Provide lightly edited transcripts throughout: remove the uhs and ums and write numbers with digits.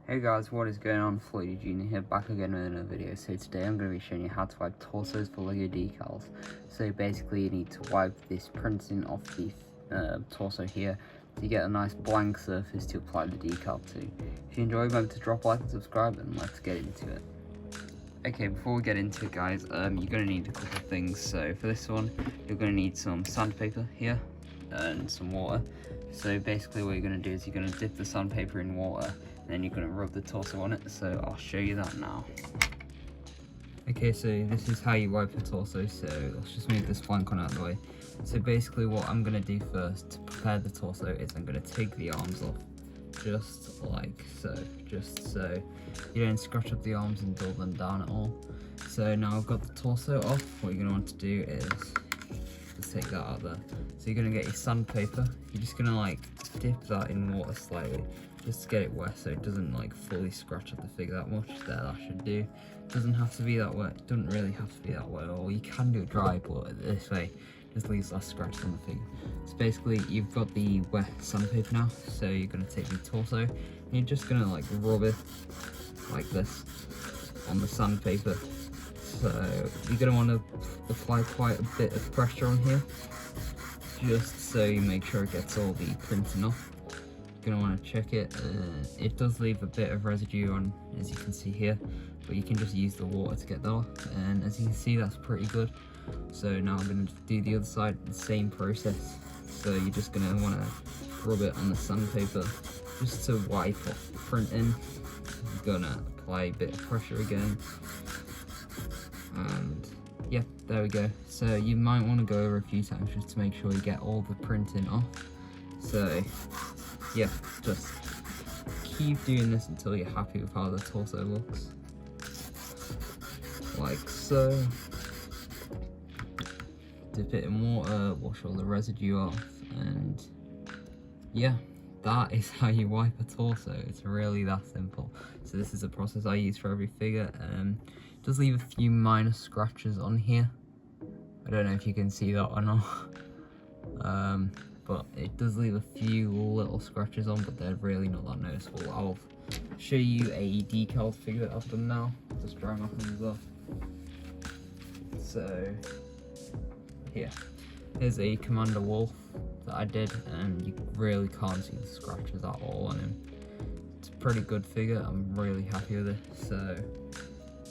Hey guys, what is going on? Floyd Jr. here, back again with another video. So today I'm going to be showing you how to wipe torsos for Lego decals. So basically you need to wipe this printing off the torso here to get a nice blank surface to apply the decal to. If you enjoy, remember to drop a like and subscribe, and let's get into it. Okay, before we get into it guys, you're going to need a couple of things. So for this one, you're going to need some sandpaper here and some water. So basically what you're going to do is you're going to dip the sandpaper in water, and then you're going to rub the torso on it. So I'll show you that now. Okay, so this is how you wipe the torso. So let's just move this blank one out of the way. So basically what I'm going to do first to prepare the torso is I'm going to take the arms off, just like so, just so you don't scratch up the arms and dull them down at all. So now I've got the torso off, what you're going to want to do is just take that out there. So you're going to get your sandpaper, you're just going to like dip that in water slightly just to get it wet so it doesn't like fully scratch up the figure that much. There, that should do. It doesn't have to be that wet, it doesn't really have to be that wet at all. You can do it dry, but this way just leaves less scratches on the figure. So basically you've got the wet sandpaper now, so you're going to take the torso and you're just going to like rub it like this on the sandpaper. So you're going to want to apply quite a bit of pressure on here, just so you make sure it gets all the printing off. You're going to want to check it. It does leave a bit of residue on, as you can see here, but you can just use the water to get that off, and as you can see that's pretty good. So now I'm going to do the other side, the same process. So you're just going to want to rub it on the sandpaper just to wipe off the printing. You're going to apply a bit of pressure again, and yeah, there we go. So you might want to go over a few times just to make sure you get all the printing off. So yeah, just keep doing this until you're happy with how the torso looks, like so. Dip it in water, wash all the residue off, and yeah, that is how you wipe a torso. It's really that simple. So this is a process I use for every figure. It does leave a few minor scratches on here. I don't know if you can see that or not. But it does leave a few little scratches on, but they're really not that noticeable. I'll show you a decal figure that I've done now. Just dry my hands off. So here's a Commander Wolf that I did, and you really can't see the scratches at all on him. It's a pretty good figure, I'm really happy with it. So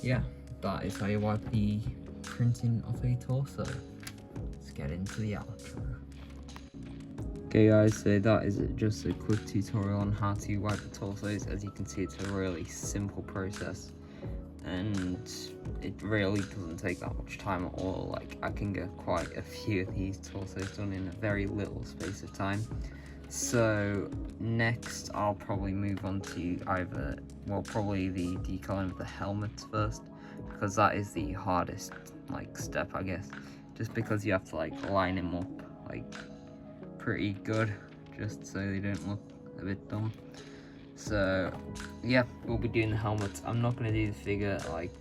yeah, that is how you wipe the printing of a torso. Let's get into the outro. Okay guys, so that is just a quick tutorial on how to wipe the torsos. As you can see, it's a really simple process, and it really doesn't take that much time at all. Like, I can get quite a few of these torsos done in a very little space of time. So next I'll probably move on to probably the decaling of the helmets first, because that is the hardest like step, I guess, just because you have to like line them up like pretty good just so they don't look a bit dumb. So yeah, we'll be doing the helmets. I'm not going to do the figure like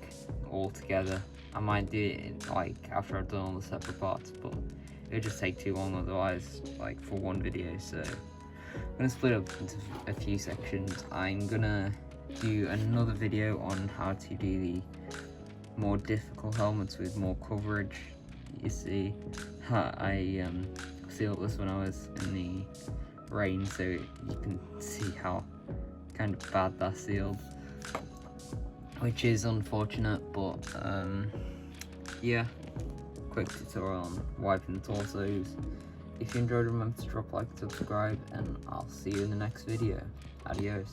all together. I might do it like after I've done all the separate parts, but it'll just take too long otherwise, like for one video. So I'm going to split up into a few sections. I'm going to do another video on how to do the more difficult helmets with more coverage. You see, I sealed this when I was in the rain, so you can see how kind of bad that sealed, which is unfortunate. But yeah, quick tutorial on wiping the torsos. If you enjoyed, remember to drop a like, subscribe, and I'll see you in the next video. Adios.